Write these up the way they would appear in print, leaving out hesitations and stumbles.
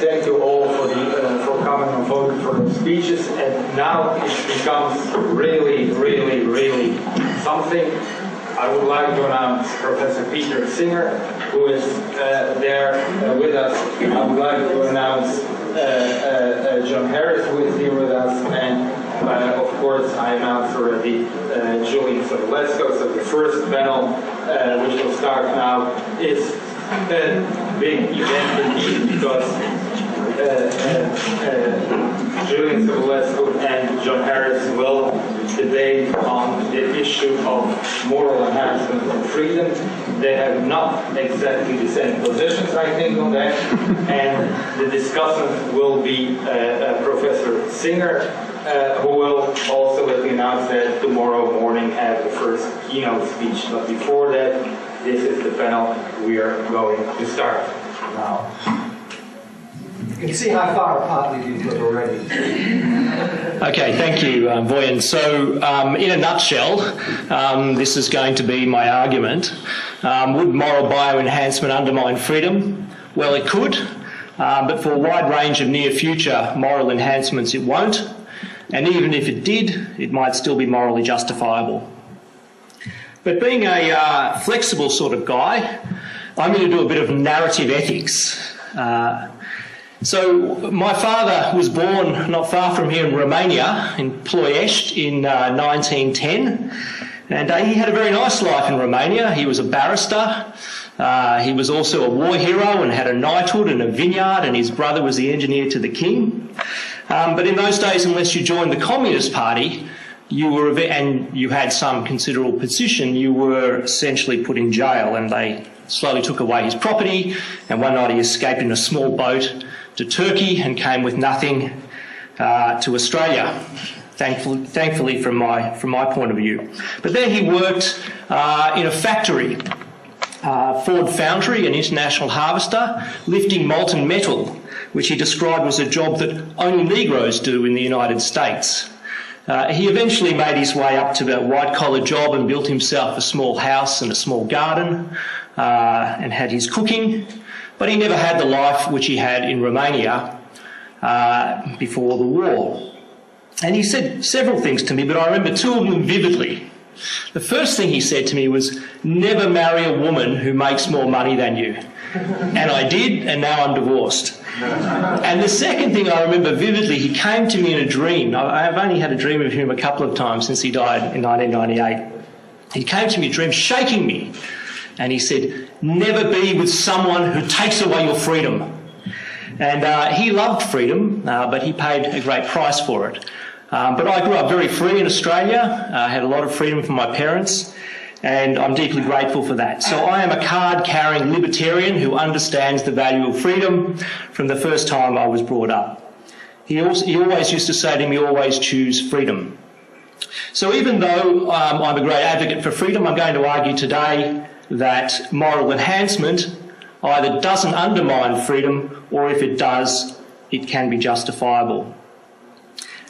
Thank you all for coming and voting for the speeches. And now it becomes really, really, really something. I would like to announce Professor Peter Singer, who is there with us. I would like to announce John Harris, who is here with us, and of course I announced already Julian Savulescu. So the first panel, which will start now, is a big event indeed, because Julian Savulescu and John Harris will debate on the issue of moral enhancement and freedom. They have not exactly the same positions, I think, on that. And the discussant will be Professor Singer, who will also, let me announce that, tomorrow morning have the first keynote speech. But before that, this is the panel we are going to start now. You can see how far apart we live already. Okay, thank you, Voyan. So, in a nutshell, this is going to be my argument. Would moral bioenhancement undermine freedom? Well, it could, but for a wide range of near-future moral enhancements, it won't. And even if it did, it might still be morally justifiable. But being a flexible sort of guy, I'm going to do a bit of narrative ethics. So my father was born not far from here in Romania, in Ploiești, in 1910, and he had a very nice life in Romania. He was a barrister. He was also a war hero and had a knighthood and a vineyard, and his brother was the engineer to the king. But in those days, unless you joined the Communist Party, and you had some considerable position, you were essentially put in jail, and they slowly took away his property, and one night he escaped in a small boat to Turkey and came with nothing to Australia, thankfully from my point of view. But there he worked in a factory, Ford Foundry, an international harvester, lifting molten metal, which he described was a job that only Negroes do in the United States. He eventually made his way up to a white-collar job and built himself a small house and a small garden and had his cooking, but he never had the life which he had in Romania before the war. And he said several things to me, but I remember two of them vividly. The first thing he said to me was, "Never marry a woman who makes more money than you." And I did, and now I'm divorced. And the second thing I remember vividly, he came to me in a dream. I've only had a dream of him a couple of times since he died in 1998. He came to me in a dream, shaking me, and he said, "Never be with someone who takes away your freedom." And he loved freedom, but he paid a great price for it. But I grew up very free in Australia. I had a lot of freedom from my parents, and I'm deeply grateful for that. So I am a card-carrying libertarian who understands the value of freedom from the first time I was brought up. He always used to say to me, "Always choose freedom." So even though I'm a great advocate for freedom, I'm going to argue today that moral enhancement either doesn't undermine freedom, or if it does, it can be justifiable.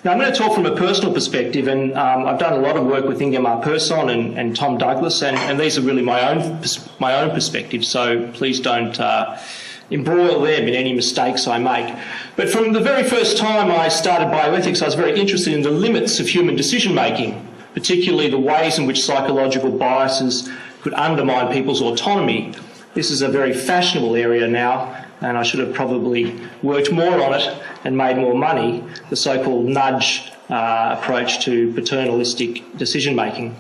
Now, I'm going to talk from a personal perspective, and I've done a lot of work with Ingemar Persson and Tom Douglas, and these are really my own perspectives, so please don't embroil them in any mistakes I make. But from the very first time I started bioethics, I was very interested in the limits of human decision-making, particularly the ways in which psychological biases could undermine people's autonomy. This is a very fashionable area now, and I should have probably worked more on it and made more money, the so-called nudge approach to paternalistic decision-making.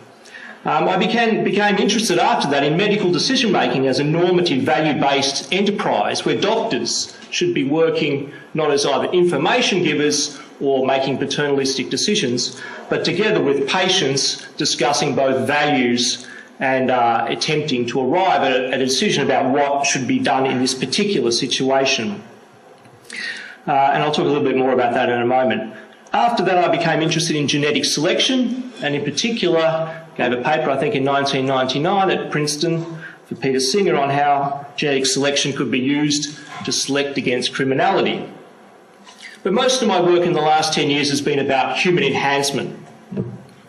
I became interested after that in medical decision-making as a normative, value-based enterprise where doctors should be working not as either information givers or making paternalistic decisions, but together with patients discussing both values and attempting to arrive at a decision about what should be done in this particular situation. And I'll talk a little bit more about that in a moment. After that, I became interested in genetic selection, and in particular gave a paper, I think in 1999 at Princeton for Peter Singer on how genetic selection could be used to select against criminality. But most of my work in the last 10 years has been about human enhancement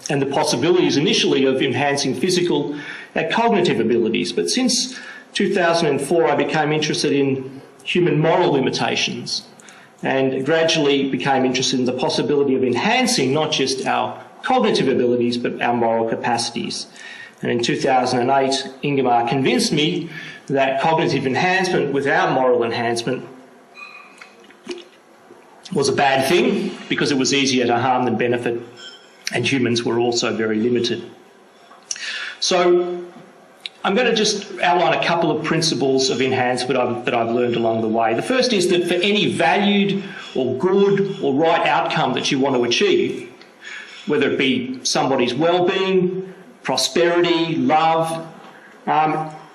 and the possibilities initially of enhancing physical and cognitive abilities. But since 2004, I became interested in human moral limitations and gradually became interested in the possibility of enhancing not just our cognitive abilities but our moral capacities. And in 2008, Ingemar convinced me that cognitive enhancement without moral enhancement was a bad thing because it was easier to harm than benefit, and humans were also very limited. So I'm going to just outline a couple of principles of enhancement that I've learned along the way. The first is that for any valued or good or right outcome that you want to achieve, whether it be somebody's well-being, prosperity, love,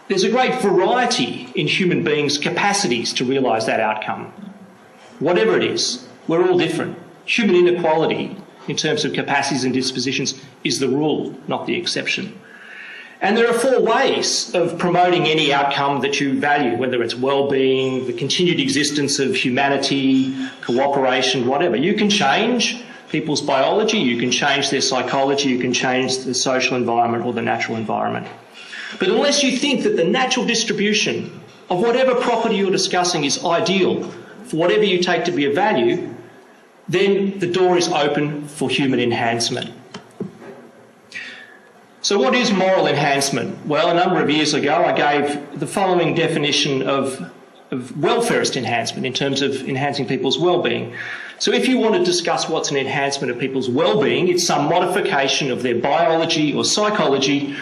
there's a great variety in human beings' capacities to realise that outcome. Whatever it is, we're all different. Human inequality in terms of capacities and dispositions is the rule, not the exception. And there are 4 ways of promoting any outcome that you value, whether it's well-being, the continued existence of humanity, cooperation, whatever. You can change people's biology, you can change their psychology, you can change the social environment or the natural environment. But unless you think that the natural distribution of whatever property you're discussing is ideal for whatever you take to be a value, then the door is open for human enhancement. So what is moral enhancement? Well, a number of years ago I gave the following definition of welfarist enhancement in terms of enhancing people's well-being. So if you want to discuss what's an enhancement of people's well-being, it's some modification of their biology or psychology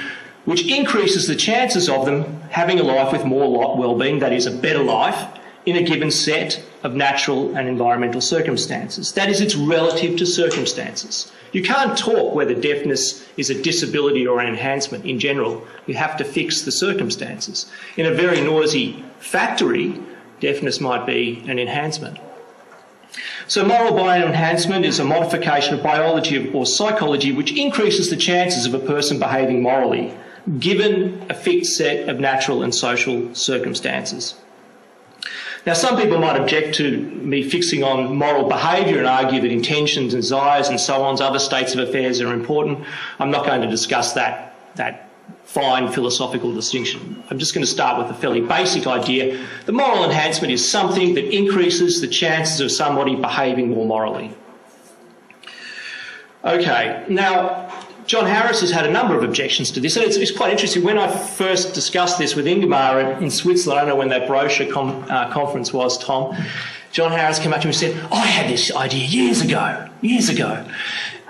which increases the chances of them having a life with more well-being, that is a better life, in a given set of natural and environmental circumstances. That is, it's relative to circumstances. You can't talk whether deafness is a disability or an enhancement in general. You have to fix the circumstances. In a very noisy factory, deafness might be an enhancement. So moral bioenhancement is a modification of biology or psychology which increases the chances of a person behaving morally, given a fixed set of natural and social circumstances. Now, some people might object to me fixing on moral behaviour and argue that intentions and desires and so on, other states of affairs are important. I'm not going to discuss that fine philosophical distinction. I'm just going to start with a fairly basic idea. The moral enhancement is something that increases the chances of somebody behaving more morally. Okay, now, John Harris has had a number of objections to this, and it's quite interesting. When I first discussed this with Ingemar in Switzerland, I don't know when that brochure conference was, Tom, John Harris came up to me and said, I had this idea years ago.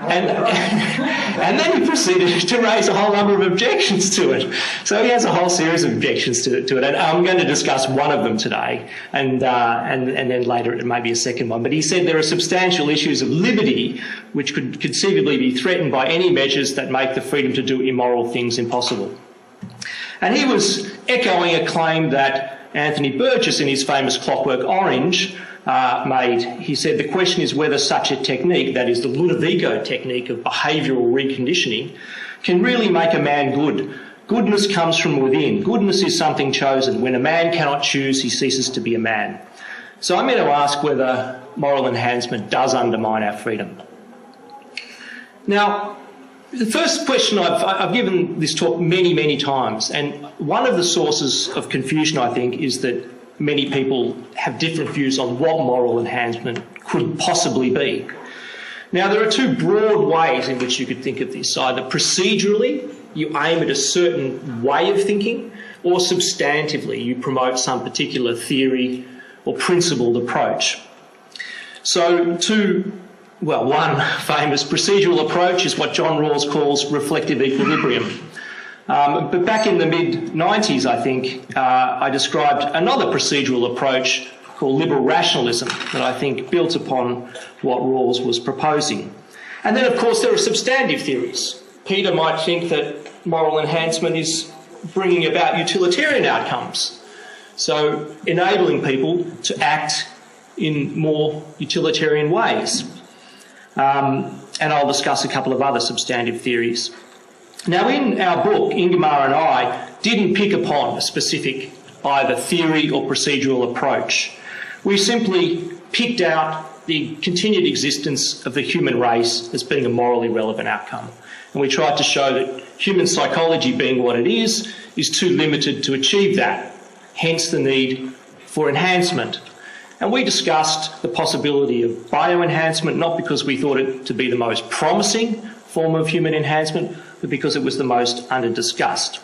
And then he proceeded to raise a whole number of objections to it. So he has a whole series of objections to it, and I'm going to discuss one of them today, and then later it may be a second one. But he said there are substantial issues of liberty which could conceivably be threatened by any measures that make the freedom to do immoral things impossible. And he was echoing a claim that Anthony Burgess in his famous Clockwork Orange made. He said the question is whether such a technique, that is the Ludovico technique of behavioural reconditioning, can really make a man good. Goodness comes from within. Goodness is something chosen. When a man cannot choose, he ceases to be a man. So I'm going to ask whether moral enhancement does undermine our freedom. Now, the first question, I've given this talk many, many times, and one of the sources of confusion, I think, is that many people have different views on what moral enhancement could possibly be. Now, there are 2 broad ways in which you could think of this. Either procedurally, you aim at a certain way of thinking, or substantively, you promote some particular theory or principled approach. So one famous procedural approach is what John Rawls calls reflective equilibrium. But back in the mid-90s, I think, I described another procedural approach called liberal rationalism that I think built upon what Rawls was proposing. And then, of course, there are substantive theories. Peter might think that moral enhancement is bringing about utilitarian outcomes, so enabling people to act in more utilitarian ways. And I'll discuss a couple of other substantive theories. Now, in our book, Ingemar and I didn't pick upon a specific either theory or procedural approach. We simply picked out the continued existence of the human race as being a morally relevant outcome. And we tried to show that human psychology, being what it is too limited to achieve that hence the need for enhancement. And we discussed the possibility of bioenhancement, not because we thought it to be the most promising form of human enhancement, but because it was the most under-discussed.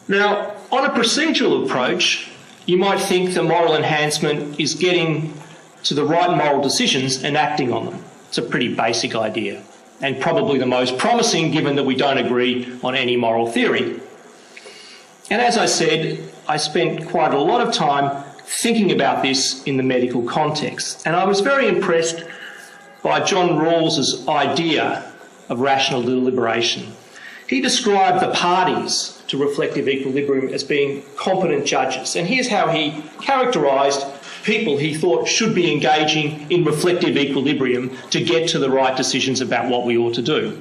Now, on a procedural approach, you might think that moral enhancement is getting to the right moral decisions and acting on them. It's a pretty basic idea, and probably the most promising given that we don't agree on any moral theory. And as I said, I spent quite a lot of time thinking about this in the medical context, and I was very impressed by John Rawls's idea of rational deliberation. He described the parties to reflective equilibrium as being competent judges, and here's how he characterised people he thought should be engaging in reflective equilibrium to get to the right decisions about what we ought to do.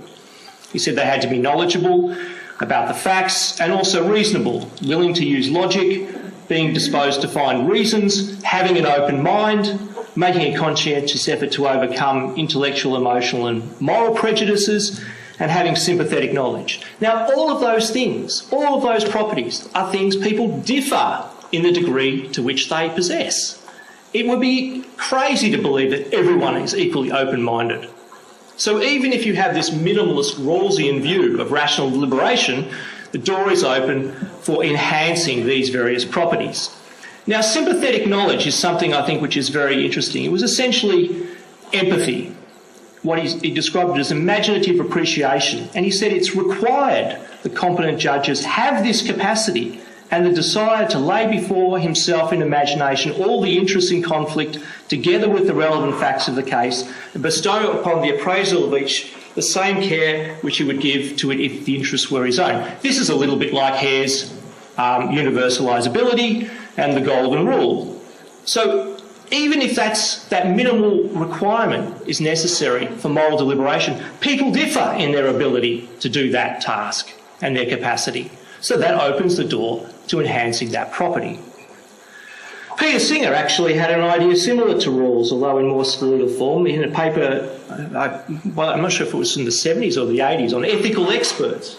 He said they had to be knowledgeable about the facts and also reasonable, willing to use logic, being disposed to find reasons, having an open mind, making a conscientious effort to overcome intellectual, emotional and moral prejudices, and having sympathetic knowledge. Now, all of those things, all of those properties are things people differ in the degree to which they possess. It would be crazy to believe that everyone is equally open-minded. So even if you have this minimalist Rawlsian view of rational deliberation, the door is open for enhancing these various properties. Now, sympathetic knowledge is something I think which is very interesting. It was essentially empathy. What he described it as imaginative appreciation, and he said it's required that competent judges have this capacity and the desire to lay before himself in imagination all the interests in conflict together with the relevant facts of the case and bestow upon the appraisal of each the same care which he would give to it if the interests were his own. This is a little bit like Hare's universalisability and the golden rule. So even if that minimal requirement is necessary for moral deliberation, people differ in their ability to do that task and their capacity. So that opens the door to enhancing that property. Peter Singer actually had an idea similar to Rawls, although in more skeletal form, in a paper, I'm not sure if it was in the 70s or the 80s, on ethical experts.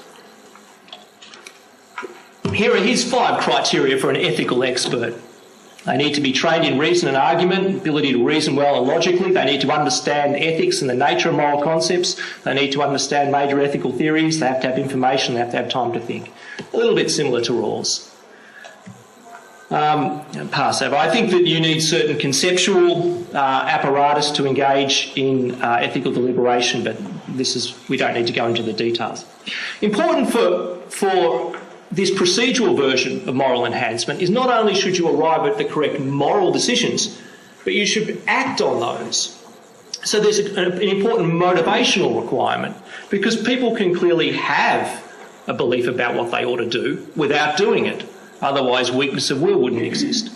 Here are his 5 criteria for an ethical expert. They need to be trained in reason and argument, ability to reason well and logically. They need to understand ethics and the nature of moral concepts. They need to understand major ethical theories. They have to have information. They have to have time to think. A little bit similar to Rawls. Pass over. I think that you need certain conceptual apparatus to engage in ethical deliberation, but we don't need to go into the details. Important for this procedural version of moral enhancement is not only should you arrive at the correct moral decisions, but you should act on those. So there's an important motivational requirement, because people can clearly have a belief about what they ought to do without doing it. Otherwise, weakness of will wouldn't exist.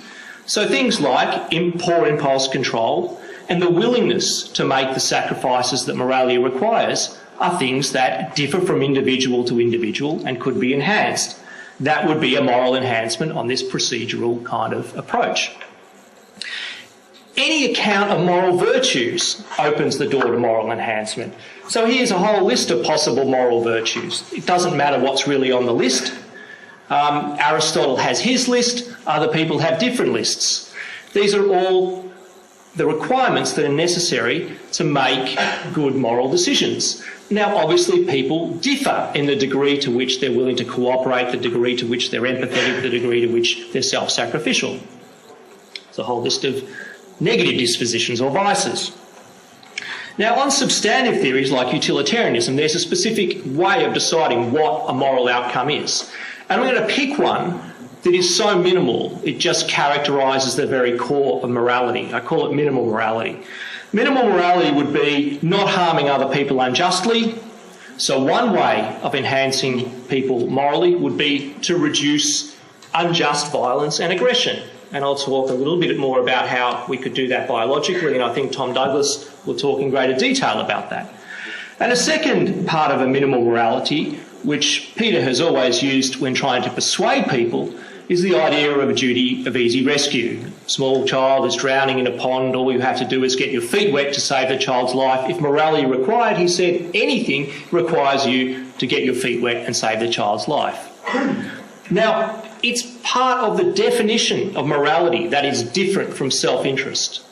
So things like poor impulse control and the willingness to make the sacrifices that morality requires are things that differ from individual to individual and could be enhanced. That would be a moral enhancement on this procedural kind of approach. Any account of moral virtues opens the door to moral enhancement. So here's a whole list of possible moral virtues. It doesn't matter what's really on the list. Aristotle has his list, other people have different lists. These are all the requirements that are necessary to make good moral decisions. Now, obviously, people differ in the degree to which they're willing to cooperate, the degree to which they're empathetic, the degree to which they're self-sacrificial. It's a whole list of negative dispositions or vices. Now, on substantive theories like utilitarianism, there's a specific way of deciding what a moral outcome is. And I'm going to pick one that is so minimal, it just characterises the very core of morality. I call it minimal morality. Minimal morality would be not harming other people unjustly. So one way of enhancing people morally would be to reduce unjust violence and aggression. And I'll talk a little bit more about how we could do that biologically, and I think Tom Douglas will talk in greater detail about that. And a second part of a minimal morality, which Peter has always used when trying to persuade people, is the idea of a duty of easy rescue. A small child is drowning in a pond, all you have to do is get your feet wet to save the child's life. If morality required, he said, anything requires you to get your feet wet and save the child's life. Now, it's part of the definition of morality that is different from self-interest.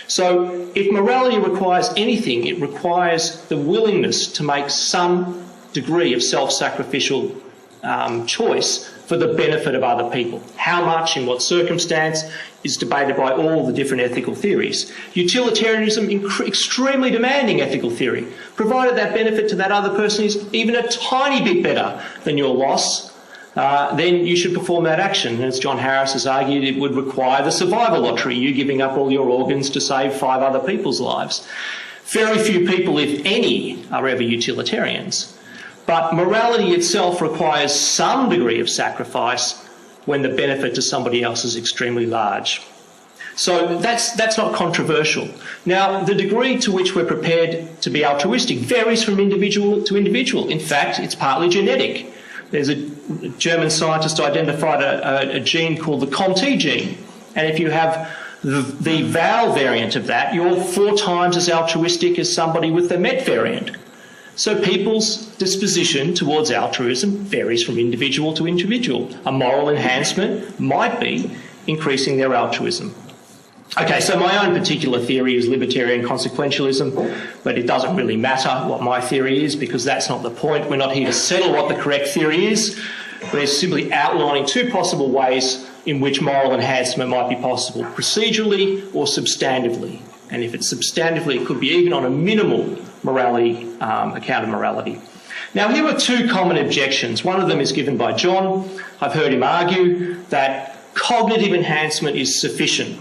So if morality requires anything, it requires the willingness to make some degree of self-sacrificial choice for the benefit of other people. How much, in what circumstance, is debated by all the different ethical theories. Utilitarianism, extremely demanding ethical theory, provided that benefit to that other person is even a tiny bit better than your loss, then you should perform that action. And as John Harris has argued, it would require the survival lottery, you giving up all your organs to save 5 other people's lives. Very few people, if any, are ever utilitarians. But morality itself requires some degree of sacrifice when the benefit to somebody else is extremely large. So that's not controversial. Now, the degree to which we're prepared to be altruistic varies from individual to individual. In fact, it's partly genetic. There's a German scientist identified a gene called the COMT gene. And if you have the Val variant of that, you're 4 times as altruistic as somebody with the MET variant. So people's disposition towards altruism varies from individual to individual. A moral enhancement might be increasing their altruism. Okay, so my own particular theory is Libertarian Consequentialism, but it doesn't really matter what my theory is because that's not the point. We're not here to settle what the correct theory is. We're simply outlining 2 possible ways in which moral enhancement might be possible, procedurally or substantively. And if it's substantively, it could be even on a minimal morality, account of morality. Now, here are 2 common objections. One of them is given by John. I've heard him argue that cognitive enhancement is sufficient.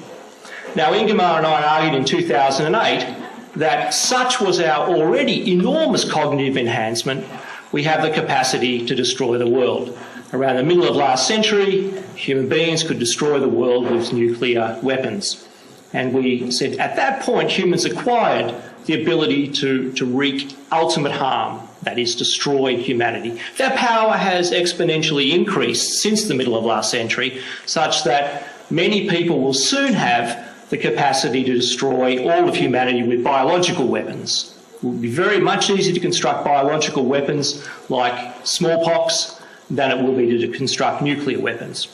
Now, Ingemar and I argued in 2008 that such was our already enormous cognitive enhancement, we have the capacity to destroy the world. Around the middle of last century, human beings could destroy the world with nuclear weapons. And we said at that point, humans acquired the ability to wreak ultimate harm, that is, destroy humanity. That power has exponentially increased since the middle of last century, such that many people will soon have the capacity to destroy all of humanity with biological weapons. It will be very much easier to construct biological weapons like smallpox than it will be to construct nuclear weapons.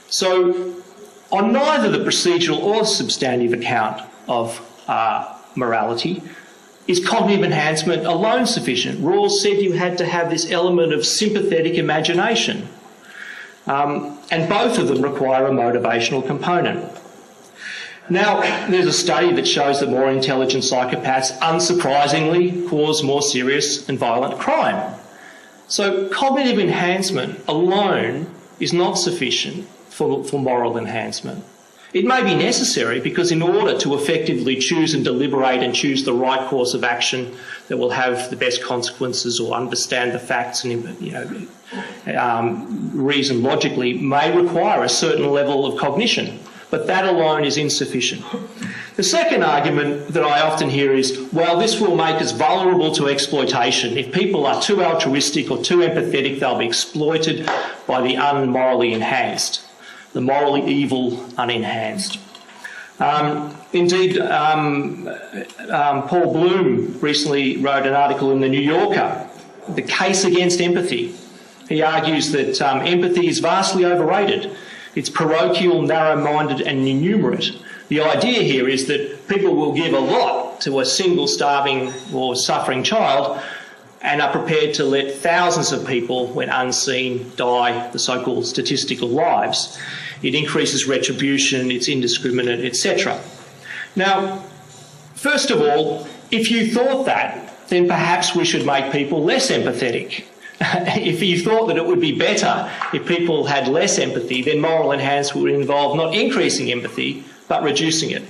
So, on neither the procedural or substantive account of morality is cognitive enhancement alone sufficient. Rawls said you had to have this element of sympathetic imagination. And both of them require a motivational component. Now, there's a study that shows that more intelligent psychopaths, unsurprisingly, cause more serious and violent crime. So cognitive enhancement alone is not sufficient for moral enhancement. It may be necessary because in order to effectively choose and deliberate and choose the right course of action that will have the best consequences or understand the facts and reason logically may require a certain level of cognition, but that alone is insufficient. The second argument that I often hear is, well, this will make us vulnerable to exploitation. If people are too altruistic or too empathetic, they'll be exploited by the unmorally enhanced. The morally evil unenhanced. Indeed, Paul Bloom recently wrote an article in the New Yorker, The Case Against Empathy. He argues that empathy is vastly overrated. It's parochial, narrow-minded and innumerate. The idea here is that people will give a lot to a single starving or suffering child and are prepared to let thousands of people, when unseen, die the so-called statistical lives. It increases retribution, it's indiscriminate, etc. Now, first of all, if you thought that, then perhaps we should make people less empathetic. If you thought that it would be better if people had less empathy, then moral enhancement would involve not increasing empathy, but reducing it.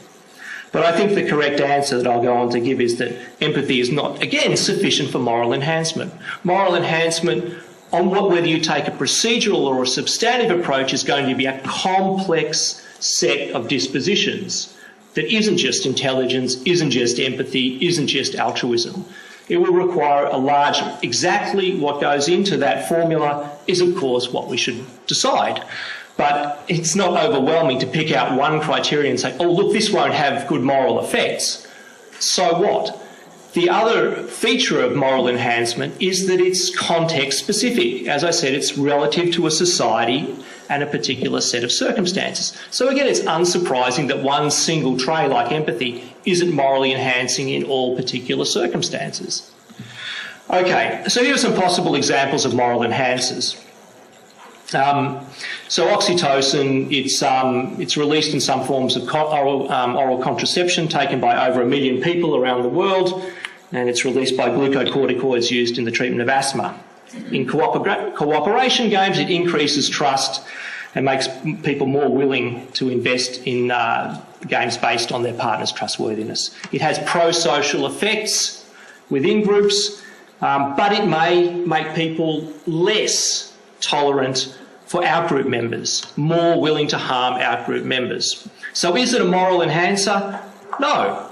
But I think the correct answer that I'll go on to give is that empathy is not, again, sufficient for moral enhancement. Moral enhancement, on whether you take a procedural or a substantive approach, is going to be a complex set of dispositions that isn't just intelligence, isn't just empathy, isn't just altruism. It will require a large, exactly what goes into that formula is, of course, what we should decide. But it's not overwhelming to pick out one criteria and say, oh, look, this won't have good moral effects. So what? The other feature of moral enhancement is that it's context specific. As I said, it's relative to a society and a particular set of circumstances. So again, it's unsurprising that one single trait like empathy isn't morally enhancing in all particular circumstances. Okay, so here are some possible examples of moral enhancers. So oxytocin, it's released in some forms of oral contraception taken by over 1 million people around the world, and it's released by glucocorticoids used in the treatment of asthma. In cooperation games, it increases trust and makes people more willing to invest in games based on their partner's trustworthiness. It has pro-social effects within groups, but it may make people less tolerant for out-group members, more willing to harm out-group members. So is it a moral enhancer? No.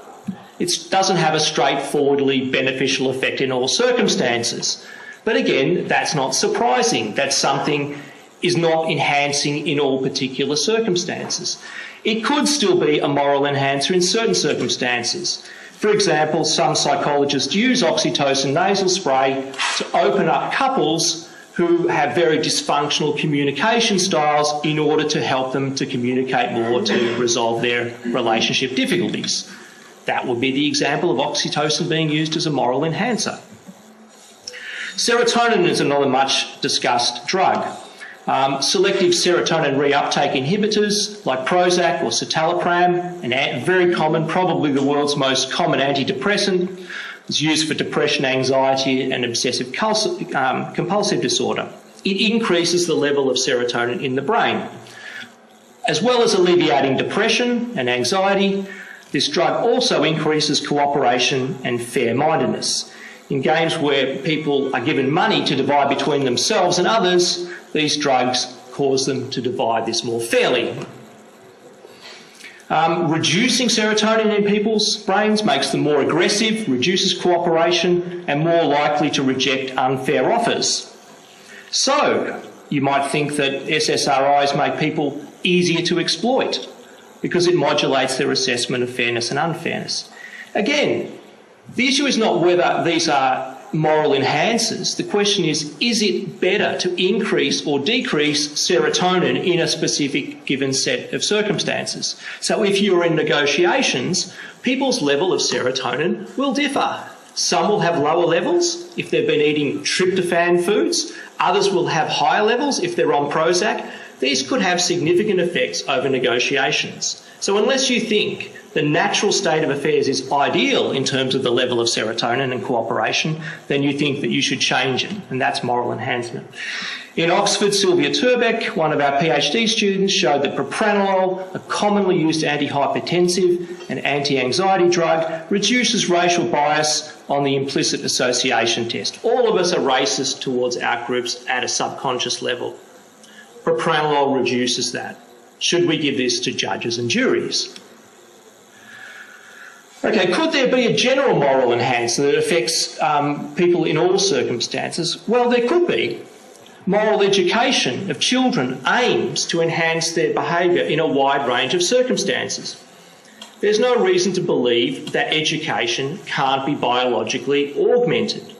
It doesn't have a straightforwardly beneficial effect in all circumstances. But again, that's not surprising that something is not enhancing in all particular circumstances. It could still be a moral enhancer in certain circumstances. For example, some psychologists use oxytocin nasal spray to open up couples who have very dysfunctional communication styles in order to help them to communicate more to resolve their relationship difficulties. That would be the example of oxytocin being used as a moral enhancer. Serotonin is another much discussed drug. Selective serotonin reuptake inhibitors like Prozac or citalopram, and very common, probably the world's most common antidepressant, is used for depression, anxiety and obsessive compulsive disorder. It increases the level of serotonin in the brain. As well as alleviating depression and anxiety, this drug also increases cooperation and fair-mindedness. In games where people are given money to divide between themselves and others, these drugs cause them to divide this more fairly. Reducing serotonin in people's brains makes them more aggressive, reduces cooperation, and more likely to reject unfair offers. So, you might think that SSRIs make people easier to exploit because it modulates their assessment of fairness and unfairness. Again, the issue is not whether these are moral enhancers. The question is it better to increase or decrease serotonin in a specific given set of circumstances? So if you're in negotiations, people's level of serotonin will differ. Some will have lower levels if they've been eating tryptophan foods. Others will have higher levels if they're on Prozac. These could have significant effects over negotiations. So unless you think the natural state of affairs is ideal in terms of the level of serotonin and cooperation, then you think that you should change it, and that's moral enhancement. In Oxford, Sylvia Turbeck, one of our PhD students, showed that propranolol, a commonly used antihypertensive and anti-anxiety drug, reduces racial bias on the implicit association test. All of us are racist towards outgroups at a subconscious level. Propranolol reduces that. Should we give this to judges and juries? Okay, could there be a general moral enhancer that affects people in all circumstances? Well, there could be. Moral education of children aims to enhance their behaviour in a wide range of circumstances. There's no reason to believe that education can't be biologically augmented.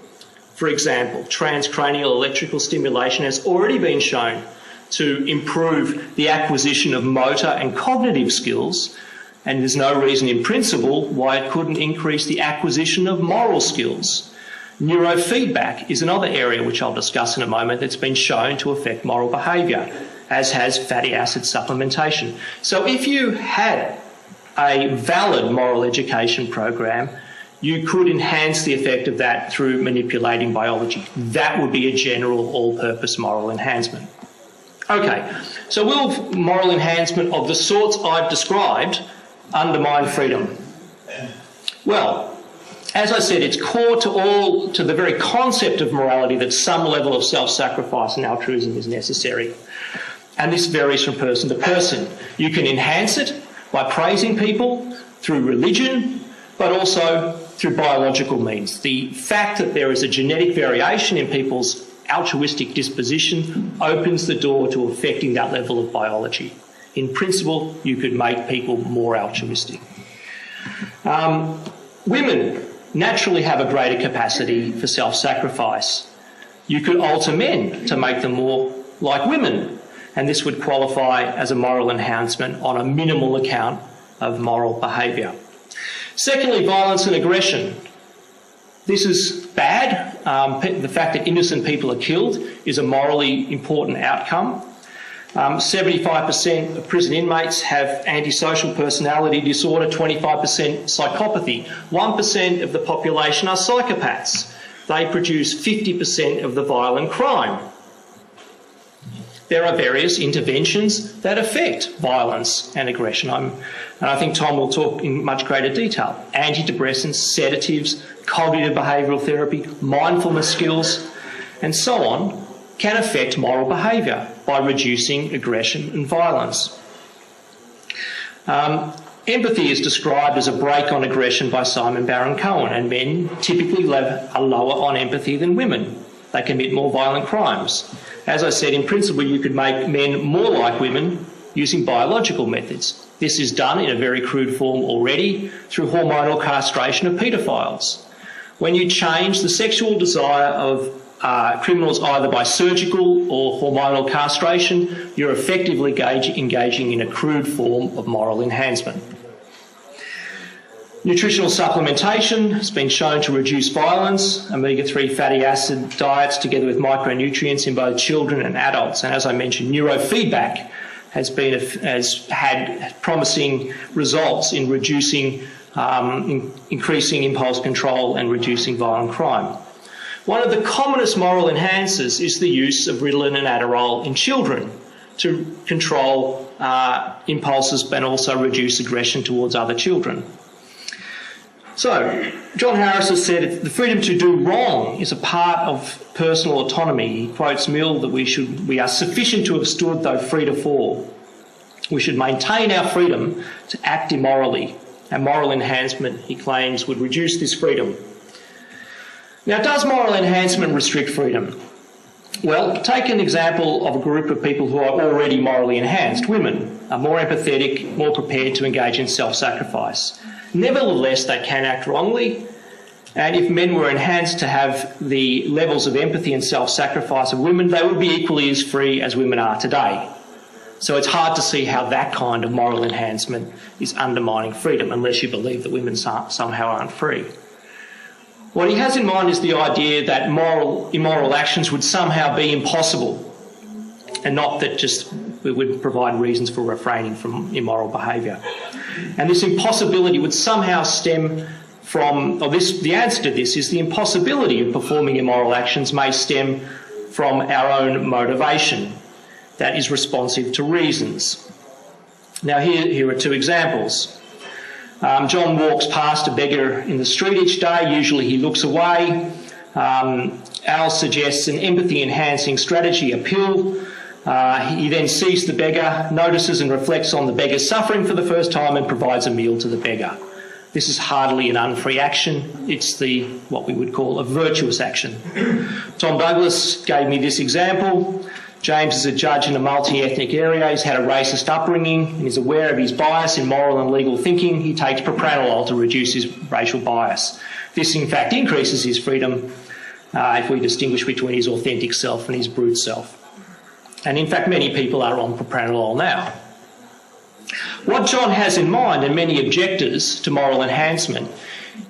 For example, transcranial electrical stimulation has already been shown to improve the acquisition of motor and cognitive skills, and there's no reason in principle why it couldn't increase the acquisition of moral skills. Neurofeedback is another area which I'll discuss in a moment that's been shown to affect moral behaviour, as has fatty acid supplementation. So if you had a valid moral education program, you could enhance the effect of that through manipulating biology. That would be a general all-purpose moral enhancement. Okay, so will moral enhancement of the sorts I've described undermine freedom? Well, as I said, it's core to the very concept of morality that some level of self-sacrifice and altruism is necessary. And this varies from person to person. You can enhance it by praising people through religion, but also through biological means. The fact that there is a genetic variation in people's altruistic disposition opens the door to affecting that level of biology. In principle, you could make people more altruistic. Women naturally have a greater capacity for self-sacrifice. You could alter men to make them more like women, and this would qualify as a moral enhancement on a minimal account of moral behaviour. Secondly, violence and aggression. This is bad. The fact that innocent people are killed is a morally important outcome. 75% of prison inmates have antisocial personality disorder, 25% psychopathy. 1% of the population are psychopaths. They produce 50% of the violent crime. There are various interventions that affect violence and aggression. And I think Tom will talk in much greater detail. Antidepressants, sedatives, cognitive behavioural therapy, mindfulness skills, and so on can affect moral behaviour by reducing aggression and violence. Empathy is described as a brake on aggression by Simon Baron-Cohen, and men typically are lower on empathy than women. They commit more violent crimes. As I said, in principle, you could make men more like women using biological methods. This is done in a very crude form already through hormonal castration of paedophiles. When you change the sexual desire of criminals either by surgical or hormonal castration, you're effectively engaging in a crude form of moral enhancement. Nutritional supplementation has been shown to reduce violence. Omega-3 fatty acid diets together with micronutrients in both children and adults. And as I mentioned, neurofeedback has had promising results in reducing, increasing impulse control and reducing violent crime. One of the commonest moral enhancers is the use of Ritalin and Adderall in children to control impulses and also reduce aggression towards other children. So, John Harris has said the freedom to do wrong is a part of personal autonomy. He quotes Mill that we are sufficient to have stood, though free to fall. We should maintain our freedom to act immorally. And moral enhancement, he claims, would reduce this freedom. Now, does moral enhancement restrict freedom? Well, take an example of a group of people who are already morally enhanced. Women are more empathetic, more prepared to engage in self-sacrifice. Nevertheless, they can act wrongly, and if men were enhanced to have the levels of empathy and self-sacrifice of women, they would be equally as free as women are today. So it's hard to see how that kind of moral enhancement is undermining freedom, unless you believe that women somehow aren't free. What he has in mind is the idea that immoral actions would somehow be impossible, and not that just we would provide reasons for refraining from immoral behaviour. And this impossibility would somehow stem from, the answer to this is the impossibility of performing immoral actions may stem from our own motivation that is responsive to reasons. Now here are two examples. John walks past a beggar in the street each day. Usually he looks away. Al suggests an empathy-enhancing strategy, a pill. He then sees the beggar, notices and reflects on the beggar's suffering for the first time and provides a meal to the beggar. This is hardly an unfree action. It's what we would call a virtuous action. Tom Douglas gave me this example. James is a judge in a multi-ethnic area. He's had a racist upbringing and is aware of his bias in moral and legal thinking. He takes propranolol to reduce his racial bias. This, in fact, increases his freedom if we distinguish between his authentic self and his brute self. And in fact, many people are on propranolol now. What John has in mind, and many objectors to moral enhancement,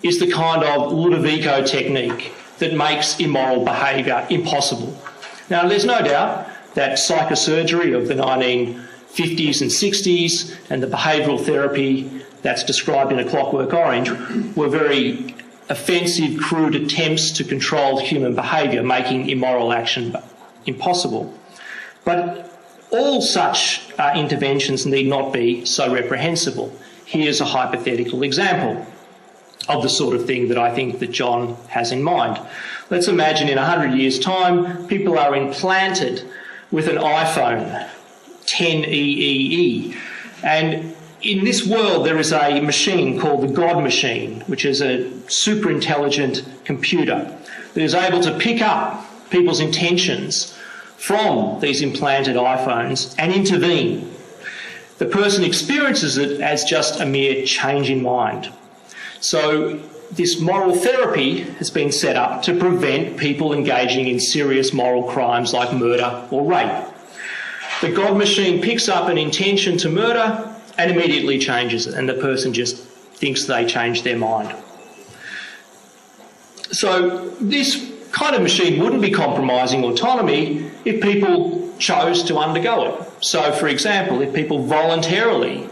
is the kind of Ludovico technique that makes immoral behaviour impossible. Now, there's no doubt that psychosurgery of the 1950s and 60s and the behavioural therapy that's described in A Clockwork Orange were very offensive, crude attempts to control human behaviour, making immoral action impossible. But all such interventions need not be so reprehensible. Here's a hypothetical example of the sort of thing that I think that John has in mind. Let's imagine in 100 years' time, people are implanted with an iPhone 10EEE. And in this world, there is a machine called the God machine, which is a super intelligent computer that is able to pick up people's intentions from these implanted iPhones and intervene. The person experiences it as just a mere change in mind. So this moral therapy has been set up to prevent people engaging in serious moral crimes like murder or rape. The God machine picks up an intention to murder and immediately changes it, and the person just thinks they changed their mind. So this kind of machine wouldn't be compromising autonomy if people chose to undergo it. So, for example, if people voluntarily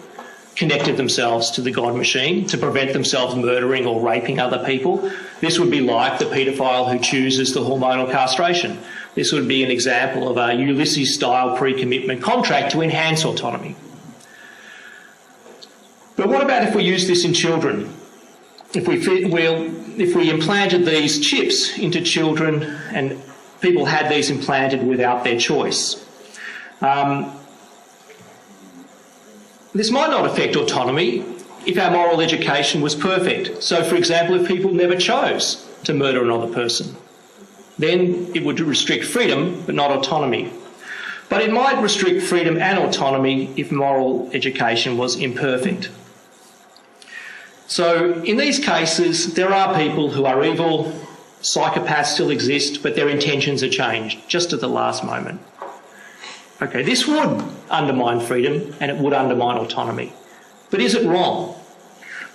connected themselves to the God machine to prevent themselves murdering or raping other people, this would be like the paedophile who chooses the hormonal castration. This would be an example of a Ulysses-style pre-commitment contract to enhance autonomy. But what about if we use this in children? If we implanted these chips into children and people had these implanted without their choice? This might not affect autonomy if our moral education was perfect. So, for example, if people never chose to murder another person, then it would restrict freedom but not autonomy. But it might restrict freedom and autonomy if moral education was imperfect. So in these cases, there are people who are evil, psychopaths still exist, but their intentions are changed just at the last moment. Okay, this would undermine freedom and it would undermine autonomy. But is it wrong?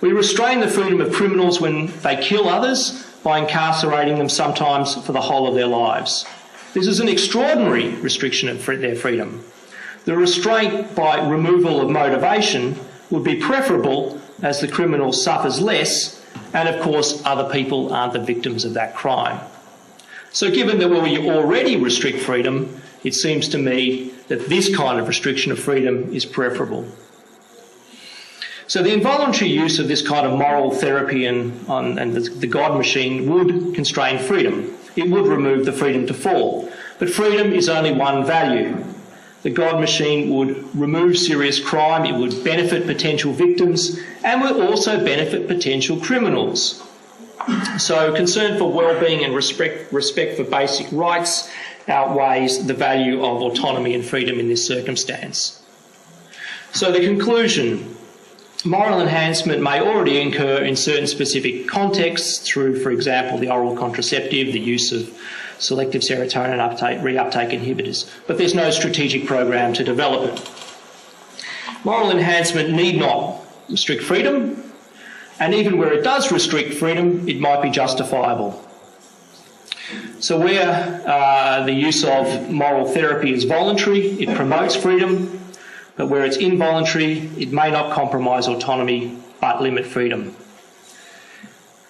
We restrain the freedom of criminals when they kill others by incarcerating them sometimes for the whole of their lives. This is an extraordinary restriction of their freedom. The restraint by removal of motivation would be preferable as the criminal suffers less and, of course, other people aren't the victims of that crime. So given that we already restrict freedom, it seems to me that this kind of restriction of freedom is preferable. So the involuntary use of this kind of moral therapy and the God machine would constrain freedom. It would remove the freedom to fall. But freedom is only one value. The God machine would remove serious crime, it would benefit potential victims, and would also benefit potential criminals. So concern for well-being and respect for basic rights outweighs the value of autonomy and freedom in this circumstance. So the conclusion: moral enhancement may already occur in certain specific contexts through, for example, the oral contraceptive, the use of selective serotonin reuptake inhibitors, but there's no strategic program to develop it. Moral enhancement need not restrict freedom, and even where it does restrict freedom, it might be justifiable. So where the use of moral therapy is voluntary, it promotes freedom, but where it's involuntary, it may not compromise autonomy but limit freedom.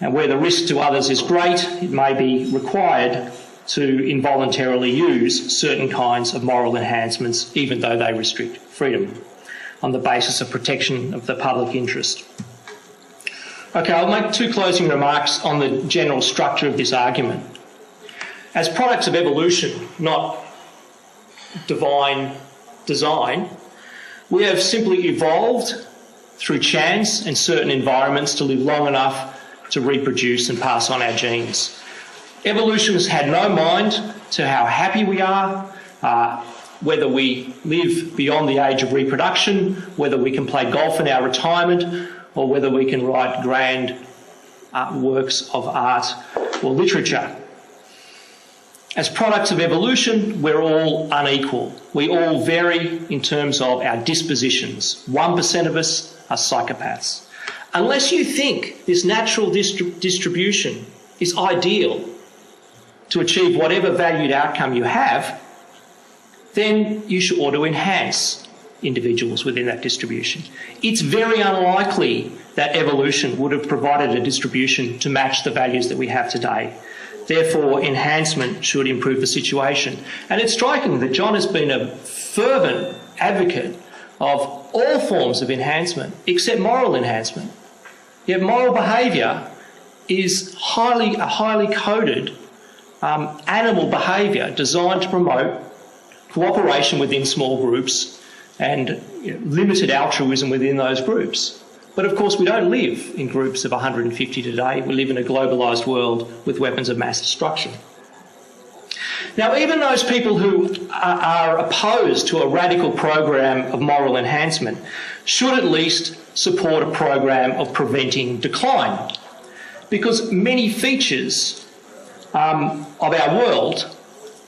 And where the risk to others is great, it may be required to involuntarily use certain kinds of moral enhancements, even though they restrict freedom, on the basis of protection of the public interest. Okay, I'll make two closing remarks on the general structure of this argument. As products of evolution, not divine design, we have simply evolved through chance and certain environments to live long enough to reproduce and pass on our genes. Evolution has had no mind to how happy we are, whether we live beyond the age of reproduction, whether we can play golf in our retirement, or whether we can write grand works of art or literature. As products of evolution, we're all unequal. We all vary in terms of our dispositions. 1% of us are psychopaths. Unless you think this natural distribution is ideal to achieve whatever valued outcome you have, then you should ought to enhance individuals within that distribution. It's very unlikely that evolution would have provided a distribution to match the values that we have today. Therefore, enhancement should improve the situation. And it's striking that John has been a fervent advocate of all forms of enhancement except moral enhancement. Yet moral behaviour is a highly coded animal behaviour designed to promote cooperation within small groups and limited altruism within those groups. But of course we don't live in groups of 150 today. We live in a globalised world with weapons of mass destruction. Now, even those people who are opposed to a radical program of moral enhancement should at least support a program of preventing decline. because many features of our world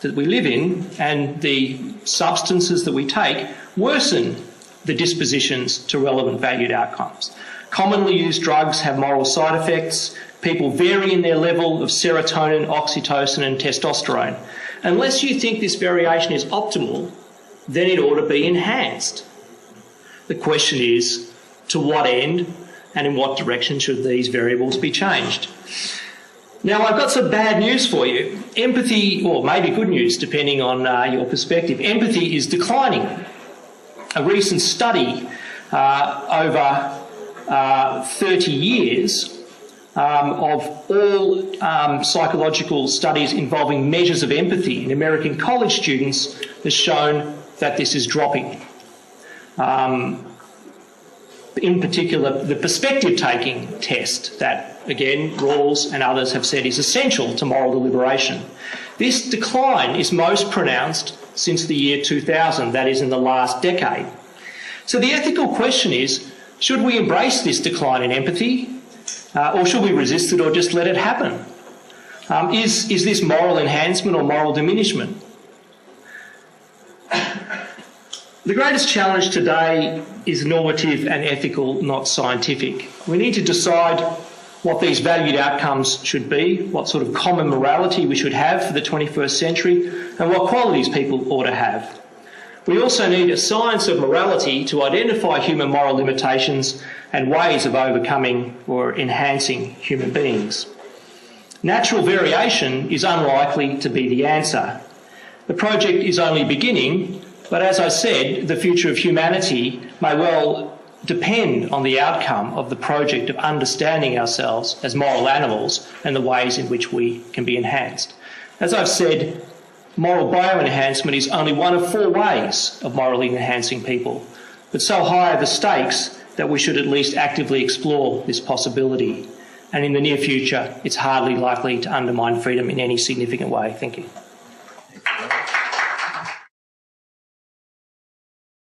that we live in and the substances that we take worsen the dispositions to relevant valued outcomes. Commonly used drugs have moral side effects. People vary in their level of serotonin, oxytocin and testosterone. Unless you think this variation is optimal, then it ought to be enhanced. The question is, to what end and in what direction should these variables be changed? Now, I've got some bad news for you. Empathy, or maybe good news depending on your perspective, empathy is declining. A recent study over 30 years of all psychological studies involving measures of empathy in American college students has shown that this is dropping. In particular, the perspective-taking test that, again, Rawls and others have said is essential to moral deliberation. This decline is most pronounced since the year 2000, that is in the last decade. So the ethical question is, should we embrace this decline in empathy, or should we resist it or just let it happen? Is this moral enhancement or moral diminishment? The greatest challenge today is normative and ethical, not scientific. We need to decide what these valued outcomes should be, what sort of common morality we should have for the 21st century, and what qualities people ought to have. We also need a science of morality to identify human moral limitations and ways of overcoming or enhancing human beings. Natural variation is unlikely to be the answer. The project is only beginning, but as I said, the future of humanity may well depend on the outcome of the project of understanding ourselves as moral animals and the ways in which we can be enhanced. As I've said, moral bioenhancement is only one of 4 ways of morally enhancing people, but so high are the stakes that we should at least actively explore this possibility. And in the near future, it's hardly likely to undermine freedom in any significant way. Thank you.